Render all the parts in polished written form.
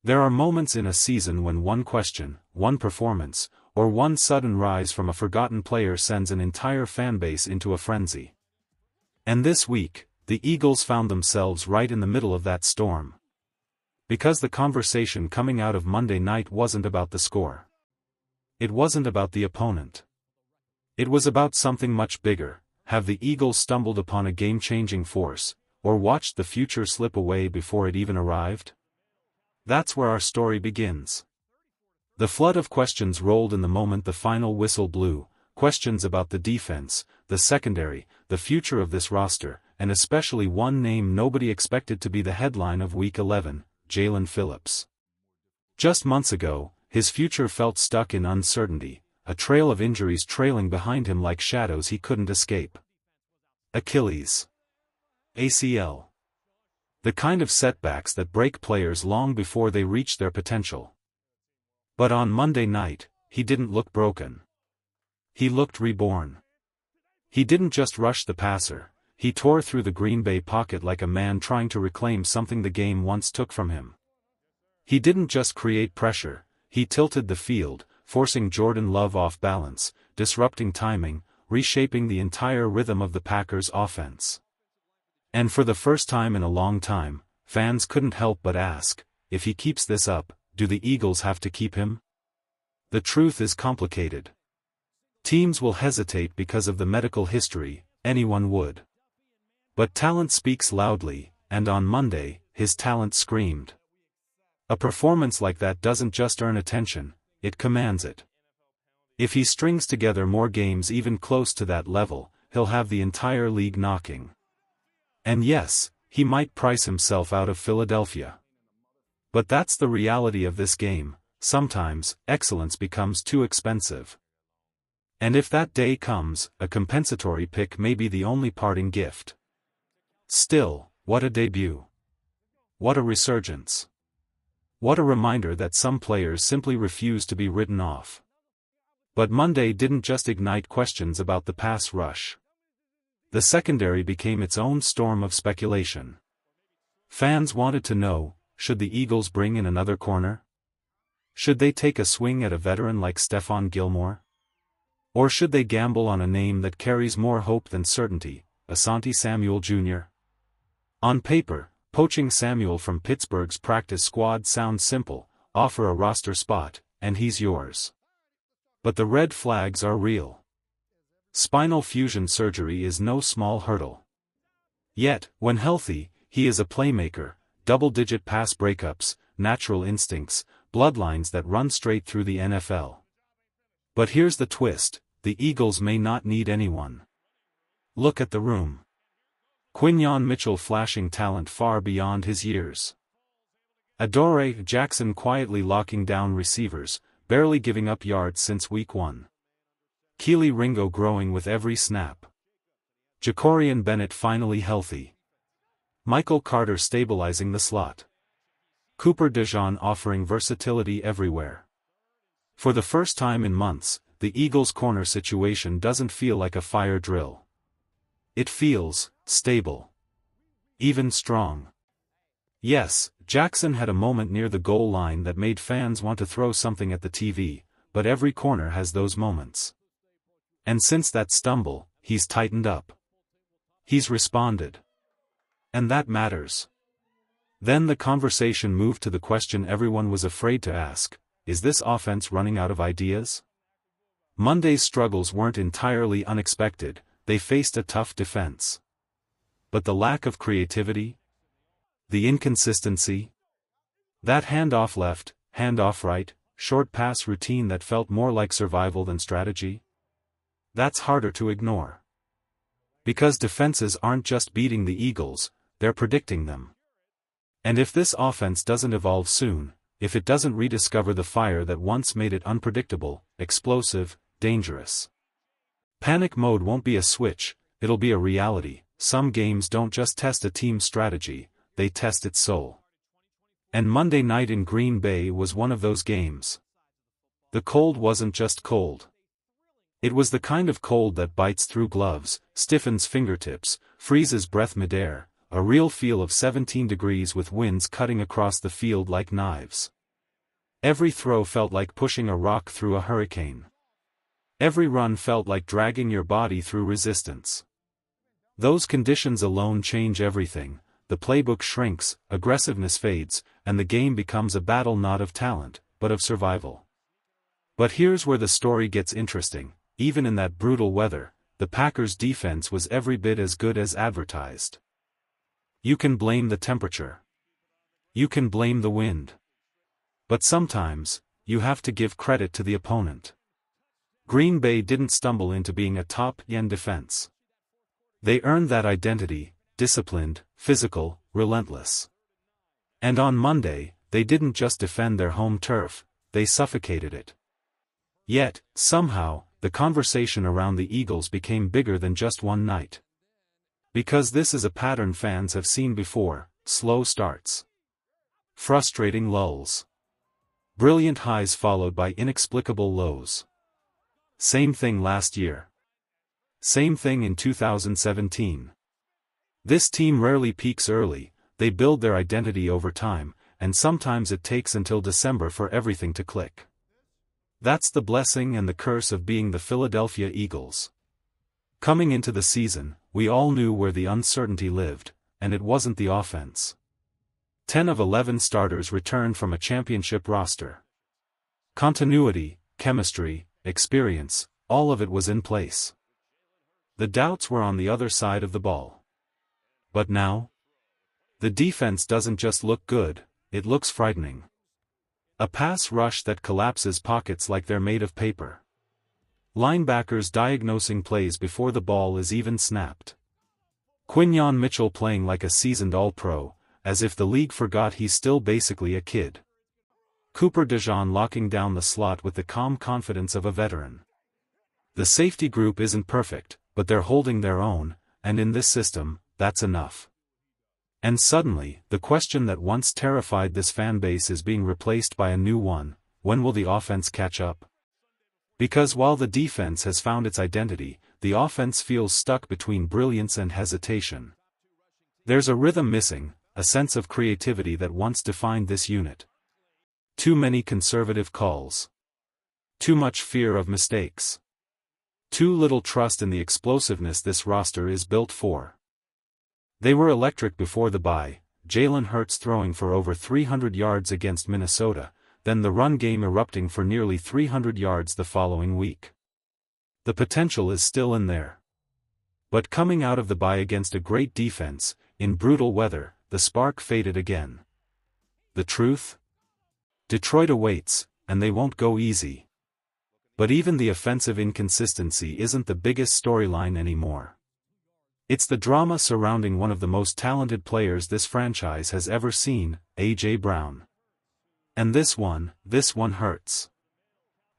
There are moments in a season when one question, one performance, or one sudden rise from a forgotten player sends an entire fanbase into a frenzy. And this week, the Eagles found themselves right in the middle of that storm. Because the conversation coming out of Monday night wasn't about the score. It wasn't about the opponent. It was about something much bigger. Have the Eagles stumbled upon a game-changing force, or watched the future slip away before it even arrived? That's where our story begins. The flood of questions rolled in the moment the final whistle blew, questions about the defense, the secondary, the future of this roster, and especially one name nobody expected to be the headline of Week 11, Jalen Phillips. Just months ago, his future felt stuck in uncertainty, a trail of injuries trailing behind him like shadows he couldn't escape. Achilles. ACL. The kind of setbacks that break players long before they reach their potential. But on Monday night, he didn't look broken. He looked reborn. He didn't just rush the passer, he tore through the Green Bay pocket like a man trying to reclaim something the game once took from him. He didn't just create pressure, he tilted the field, forcing Jordan Love off balance, disrupting timing, reshaping the entire rhythm of the Packers' offense. And for the first time in a long time, fans couldn't help but ask, if he keeps this up, do the Eagles have to keep him? The truth is complicated. Teams will hesitate because of the medical history, anyone would. But talent speaks loudly, and on Monday, his talent screamed. A performance like that doesn't just earn attention, it commands it. If he strings together more games even close to that level, he'll have the entire league knocking. And yes, he might price himself out of Philadelphia. But that's the reality of this game, sometimes, excellence becomes too expensive. And if that day comes, a compensatory pick may be the only parting gift. Still, what a debut. What a resurgence. What a reminder that some players simply refuse to be written off. But Monday didn't just ignite questions about the pass rush. The secondary became its own storm of speculation. Fans wanted to know, should the Eagles bring in another corner? Should they take a swing at a veteran like Stephon Gilmore? Or should they gamble on a name that carries more hope than certainty, Asante Samuel Jr.? On paper, poaching Samuel from Pittsburgh's practice squad sounds simple, offer a roster spot, and he's yours. But the red flags are real. Spinal fusion surgery is no small hurdle. Yet, when healthy, he is a playmaker, double-digit pass breakups, natural instincts, bloodlines that run straight through the NFL. But here's the twist, the Eagles may not need anyone. Look at the room. Quinyon Mitchell flashing talent far beyond his years. Adoree Jackson quietly locking down receivers, barely giving up yards since week 1. Keely Ringo growing with every snap. Jacorian Bennett finally healthy. Michael Carter stabilizing the slot. Cooper DeJean offering versatility everywhere. For the first time in months, the Eagles' corner situation doesn't feel like a fire drill. It feels stable. Even strong. Yes, Jackson had a moment near the goal line that made fans want to throw something at the TV, but every corner has those moments. And since that stumble, he's tightened up. He's responded. And that matters. Then the conversation moved to the question everyone was afraid to ask, is this offense running out of ideas? Monday's struggles weren't entirely unexpected, they faced a tough defense. But the lack of creativity? The inconsistency? That handoff left, handoff right, short pass routine that felt more like survival than strategy? That's harder to ignore. Because defenses aren't just beating the Eagles, they're predicting them. And if this offense doesn't evolve soon, if it doesn't rediscover the fire that once made it unpredictable, explosive, dangerous. Panic mode won't be a switch, it'll be a reality. Some games don't just test a team's strategy, they test its soul. And Monday night in Green Bay was one of those games. The cold wasn't just cold. It was the kind of cold that bites through gloves, stiffens fingertips, freezes breath midair, a real feel of 17 degrees with winds cutting across the field like knives. Every throw felt like pushing a rock through a hurricane. Every run felt like dragging your body through resistance. Those conditions alone change everything. The playbook shrinks, aggressiveness fades, and the game becomes a battle not of talent, but of survival. But here's where the story gets interesting. Even in that brutal weather, the Packers' defense was every bit as good as advertised. You can blame the temperature. You can blame the wind. But sometimes, you have to give credit to the opponent. Green Bay didn't stumble into being a top-end defense. They earned that identity, disciplined, physical, relentless. And on Monday, they didn't just defend their home turf, they suffocated it. Yet, somehow, the conversation around the Eagles became bigger than just one night. Because this is a pattern fans have seen before: slow starts, frustrating lulls, brilliant highs followed by inexplicable lows. Same thing last year. Same thing in 2017. This team rarely peaks early, they build their identity over time, and sometimes it takes until December for everything to click. That's the blessing and the curse of being the Philadelphia Eagles. Coming into the season, we all knew where the uncertainty lived, and it wasn't the offense. 10 of 11 starters returned from a championship roster. Continuity, chemistry, experience, all of it was in place. The doubts were on the other side of the ball. But now? The defense doesn't just look good, it looks frightening. A pass rush that collapses pockets like they're made of paper. Linebackers diagnosing plays before the ball is even snapped. Quinyon Mitchell playing like a seasoned All-Pro, as if the league forgot he's still basically a kid. Cooper DeJean locking down the slot with the calm confidence of a veteran. The safety group isn't perfect, but they're holding their own, and in this system, that's enough. And suddenly, the question that once terrified this fan base is being replaced by a new one: when will the offense catch up? Because while the defense has found its identity, the offense feels stuck between brilliance and hesitation. There's a rhythm missing, a sense of creativity that once defined this unit. Too many conservative calls. Too much fear of mistakes. Too little trust in the explosiveness this roster is built for. They were electric before the bye, Jalen Hurts throwing for over 300 yards against Minnesota, then the run game erupting for nearly 300 yards the following week. The potential is still in there. But coming out of the bye against a great defense, in brutal weather, the spark faded again. The truth? Detroit awaits, and they won't go easy. But even the offensive inconsistency isn't the biggest storyline anymore. It's the drama surrounding one of the most talented players this franchise has ever seen, A.J. Brown. And this one hurts.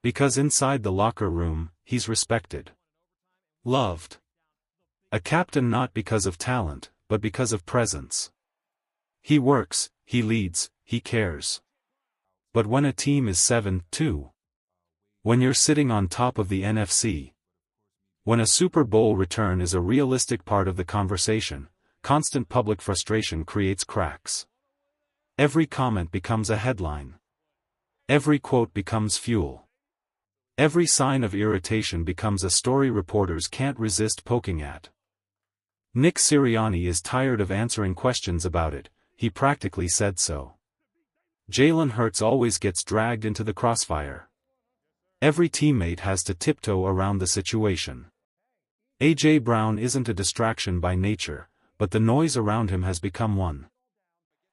Because inside the locker room, he's respected. Loved. A captain not because of talent, but because of presence. He works, he leads, he cares. But when a team is 7-2, when you're sitting on top of the NFC, when a Super Bowl return is a realistic part of the conversation, constant public frustration creates cracks. Every comment becomes a headline. Every quote becomes fuel. Every sign of irritation becomes a story reporters can't resist poking at. Nick Sirianni is tired of answering questions about it, he practically said so. Jalen Hurts always gets dragged into the crossfire. Every teammate has to tiptoe around the situation. A.J. Brown isn't a distraction by nature, but the noise around him has become one.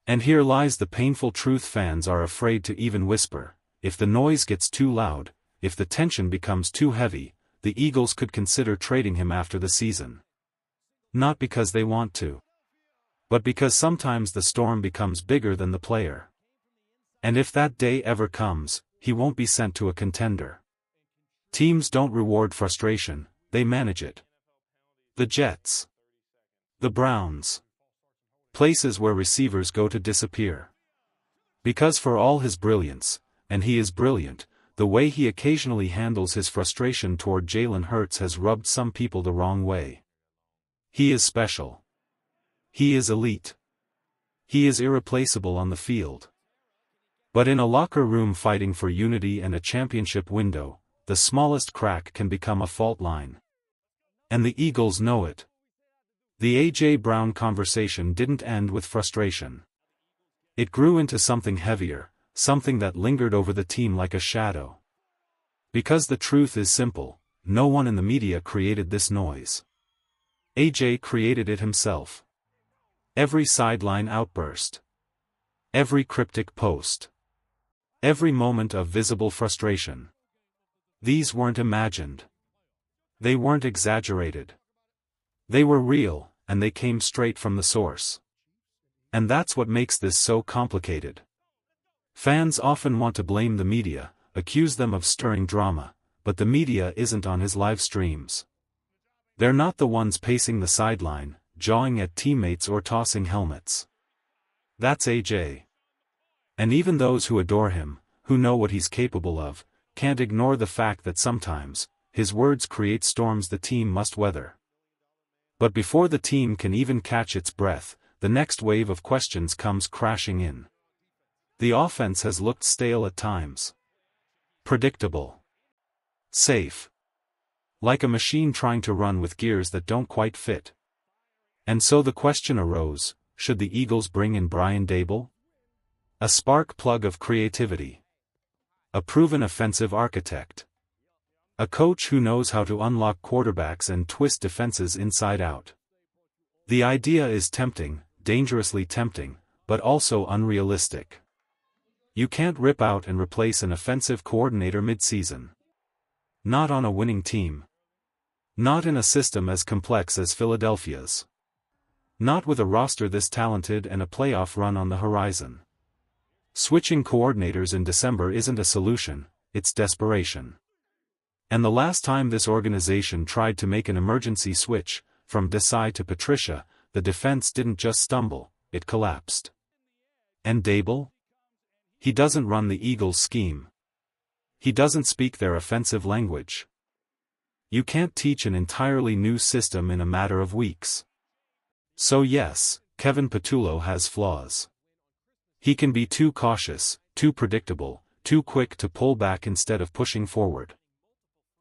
And here lies the painful truth fans are afraid to even whisper: if the noise gets too loud, if the tension becomes too heavy, the Eagles could consider trading him after the season. Not because they want to, but because sometimes the storm becomes bigger than the player. And if that day ever comes, he won't be sent to a contender. Teams don't reward frustration, they manage it. The Jets. The Browns. Places where receivers go to disappear. Because for all his brilliance, and he is brilliant, the way he occasionally handles his frustration toward Jalen Hurts has rubbed some people the wrong way. He is special. He is elite. He is irreplaceable on the field. But in a locker room fighting for unity and a championship window, the smallest crack can become a fault line. And the Eagles know it. The A.J. Brown conversation didn't end with frustration. It grew into something heavier, something that lingered over the team like a shadow. Because the truth is simple, no one in the media created this noise. A.J. created it himself. Every sideline outburst. Every cryptic post. Every moment of visible frustration. These weren't imagined. They weren't exaggerated. They were real, and they came straight from the source. And that's what makes this so complicated. Fans often want to blame the media, accuse them of stirring drama, but the media isn't on his live streams. They're not the ones pacing the sideline, jawing at teammates or tossing helmets. That's AJ. And even those who adore him, who know what he's capable of, can't ignore the fact that sometimes, his words create storms the team must weather. But before the team can even catch its breath, the next wave of questions comes crashing in. The offense has looked stale at times. Predictable. Safe. Like a machine trying to run with gears that don't quite fit. And so the question arose, should the Eagles bring in Brian Daboll? A spark plug of creativity. A proven offensive architect. A coach who knows how to unlock quarterbacks and twist defenses inside out. The idea is tempting, dangerously tempting, but also unrealistic. You can't rip out and replace an offensive coordinator mid-season. Not on a winning team. Not in a system as complex as Philadelphia's. Not with a roster this talented and a playoff run on the horizon. Switching coordinators in December isn't a solution, it's desperation. And the last time this organization tried to make an emergency switch, from Desai to Patricia, the defense didn't just stumble, it collapsed. And Daboll? He doesn't run the Eagles' scheme. He doesn't speak their offensive language. You can't teach an entirely new system in a matter of weeks. So yes, Kevin Patullo has flaws. He can be too cautious, too predictable, too quick to pull back instead of pushing forward.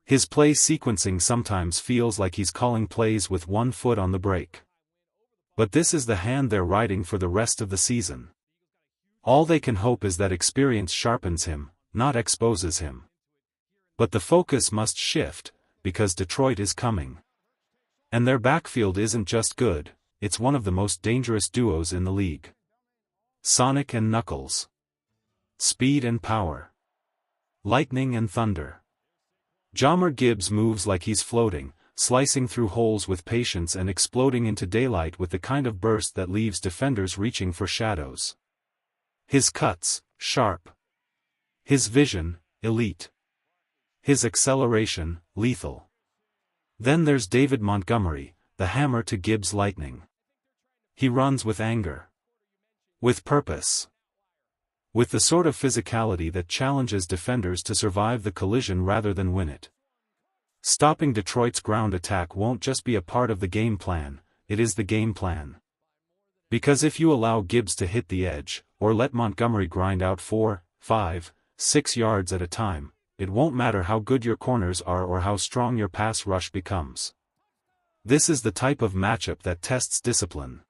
His play sequencing sometimes feels like he's calling plays with one foot on the brake. But this is the hand they're riding for the rest of the season. All they can hope is that experience sharpens him, not exposes him. But the focus must shift, because Detroit is coming. And their backfield isn't just good, it's one of the most dangerous duos in the league. Sonic and Knuckles. Speed and power. Lightning and thunder. Jahmyr Gibbs moves like he's floating, slicing through holes with patience and exploding into daylight with the kind of burst that leaves defenders reaching for shadows. His cuts, sharp. His vision, elite. His acceleration, lethal. Then there's David Montgomery, the hammer to Gibbs' lightning. He runs with anger. With purpose. With the sort of physicality that challenges defenders to survive the collision rather than win it. Stopping Detroit's ground attack won't just be a part of the game plan, it is the game plan. Because if you allow Gibbs to hit the edge, or let Montgomery grind out 4, 5, 6 yards at a time, it won't matter how good your corners are or how strong your pass rush becomes. This is the type of matchup that tests discipline.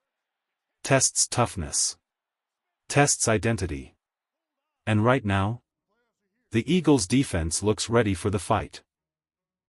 Tests toughness. Tests identity. And right now, the Eagles' defense looks ready for the fight.